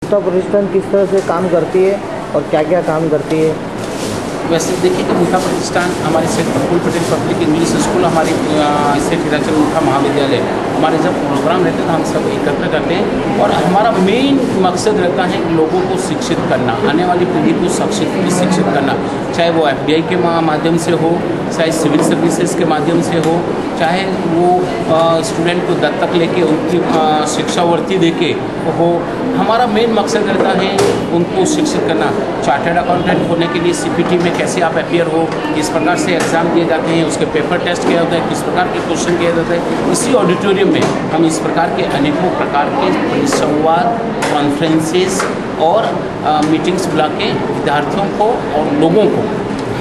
मुक्ता प्रतिष्ठान किस तरह से काम करती है और क्या क्या काम करती है? वैसे देखिए कि मुक्ता प्रतिष्ठान हमारे Seth Praful Patel public English school, हमारी सेठ हीराचंद मुक्ता महाविद्यालय, हमारे जब प्रोग्राम रहते हैं तो हम सब एकत्र करते हैं और हमारा मेन मकसद रहता है लोगों को शिक्षित करना, आने वाली पीढ़ी को शिक्षित करना, चाहे वो FDI के माध्यम से हो, चाहे सिविल सर्विसेज के माध्यम से हो, चाहे वो स्टूडेंट को दत्तक लेके उनकी शिक्षावर्ती देके हो। हमारा मेन मकसद रहता है उनको शिक्षित करना। चार्टर्ड अकाउंटेंट होने के लिए CPT में कैसे आप अपीयर हो, किस प्रकार से एग्ज़ाम दिए जाते हैं, उसके पेपर टेस्ट किया होता है, किस प्रकार के क्वेश्चन किए जाते हैं। इसी ऑडिटोरियम में हम इस प्रकार के अनेकों प्रकार के परिसंवाद, कॉन्फ्रेंसेस और मीटिंग्स बुला के विद्यार्थियों को और लोगों को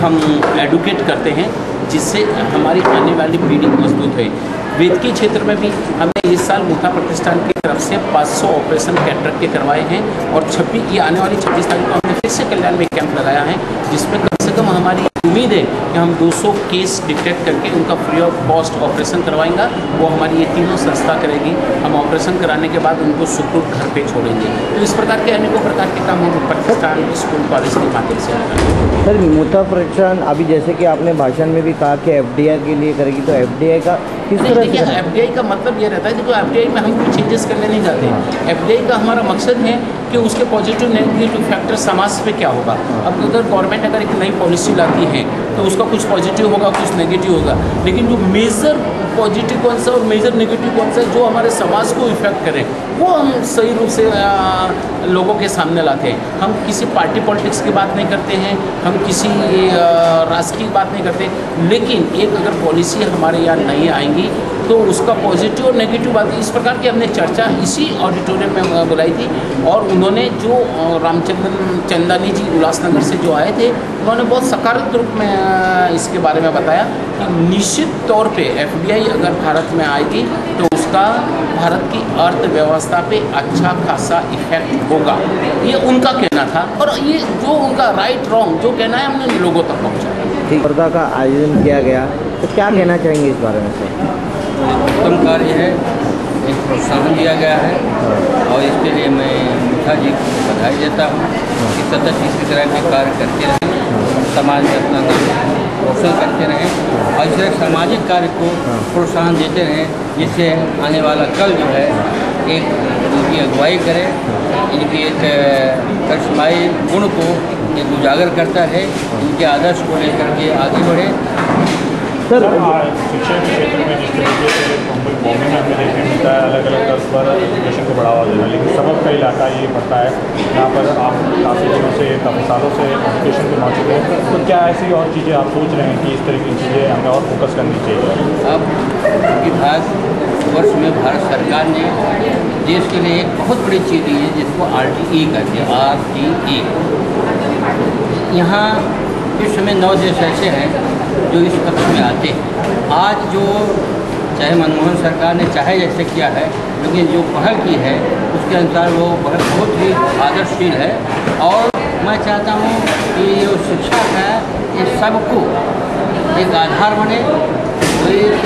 हम एडुकेट करते हैं, जिससे हमारी आने वाली पीढ़ी मजबूत है। वेद के क्षेत्र में भी हमने इस साल मुक्ता प्रतिष्ठान की तरफ से 500 ऑपरेशन कैटरेक्ट के करवाए हैं और 26 ये आने वाली 26 तारीख को हमने फिर से कल्याण में कैंप लगाया है, जिसमें कम से कम हमारी उम्मीद है कि हम 200 केस डिटेक्ट करके उनका फ्री ऑफ कॉस्ट ऑपरेशन करवाएंगे। वो हमारी ये तीनों संस्था करेगी। हम ऑपरेशन कराने के बाद उनको सुखरूप घर पे छोड़ेंगे। तो इस प्रकार के अनेकों प्रकार के काम हम प्रतिष्ठान, स्कूल, कॉलेज के माध्यम से करेंगे। सर, मुक्ता प्रतिष्ठान अभी जैसे कि आपने भाषण में भी कहा कि FDI के लिए करेगी, तो FDI का किस तरह से? FDI का मतलब ये रहता है कि FDI में हम कोई चेंजेस करने नहीं जाते। FDI का हमारा मकसद है कि उसके पॉजिटिव नेगेटिव फैक्टर समाज पे क्या होगा। अब अगर गवर्नमेंट अगर एक नई पॉलिसी लाती है तो उसका कुछ पॉजिटिव होगा, कुछ नेगेटिव होगा, लेकिन जो मेजर पॉजिटिव कौन सा और मेजर नेगेटिव कौन सा जो हमारे समाज को इफेक्ट करे, वो हम सही रूप से लोगों के सामने लाते हैं। हम किसी पार्टी पॉलिटिक्स की बात नहीं करते हैं, हम किसी राष्ट्र की बात नहीं करते, लेकिन एक अगर पॉलिसी हमारे यहाँ नहीं आएंगी तो उसका पॉजिटिव और नेगेटिव बात, इस प्रकार की हमने चर्चा इसी ऑडिटोरियम में बुलाई थी। और उन्होंने जो रामचंद्रन चंदानी जी उल्लासनगर से जो आए थे, उन्होंने बहुत सकारात्मक रूप में इसके बारे में बताया कि निश्चित तौर पे FDI अगर भारत में आएगी तो उसका भारत की अर्थव्यवस्था पे अच्छा खासा इफेक्ट होगा। ये उनका कहना था और ये जो उनका राइट रॉन्ग जो कहना है हमने लोगों तक पहुँचाया। स्पर्धा का आयोजन किया गया, तो क्या कहना चाहेंगे इस बारे में सर? उत्तम कार्य है, एक प्रोत्साहन दिया गया है और इसके लिए मैं मुखा जी को बधाई देता हूँ कि सतत इसी तरह के कार्य करते रहें, समाज में अपना नाम रोशन करते रहें और इस तरह सामाजिक कार्य को प्रोत्साहन देते रहें, जिससे आने वाला कल जो है एक इनकी अगुवाई करे, इनकी एक करिश्माई गुण को एक उजागर करता है, इनके आदर्श को लेकर के आगे बढ़े। सर, शिक्षा के क्षेत्र में जिस तरीके से बॉम्बे में हमें देखने मिलता है अलग अलग तर्ज पर एजुकेशन को बढ़ावा देना, लेकिन सबक का इलाका ये पड़ता है जहाँ पर आप काफ़ी दिनों से, काफ़ी सालों से एजुकेशन पे मौजूद है। तो क्या ऐसी और चीज़ें आप सोच रहे हैं कि इस तरह की चीज़ें हमें और फोकस करनी चाहिए? अब विभाग वर्ष में भारत सरकार ने देश के लिए एक बहुत बड़ी चीज़ दी है, जिसको RTE कहते हैं, RTE। यहाँ विश्व में 9 देश ऐसे हैं जो इस कक्ष में आते हैं। आज जो चाहे मनमोहन सरकार ने चाहे जैसे किया है, लेकिन जो पहल की है उसके अनुसार वो बहुत ही आदर्शशील है। और मैं चाहता हूँ कि ये शिक्षा है ये सबको एक आधार बने, तो एक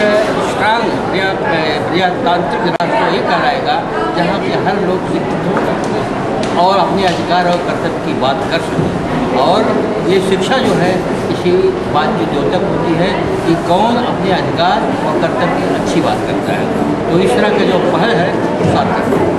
स्ट्रांग प्रजातांत्रिक राष्ट्र ये कहलाएगा जहाँ पे हर लोग शिक्षित हो और अपने अधिकार और कर्तव्य की बात कर सकें। और ये शिक्षा जो है इसी बात की द्योतक होती है कि कौन अपने अधिकार और कर्तव्य की अच्छी बात करता है। तो इस तरह का जो पहल है सार्थक है।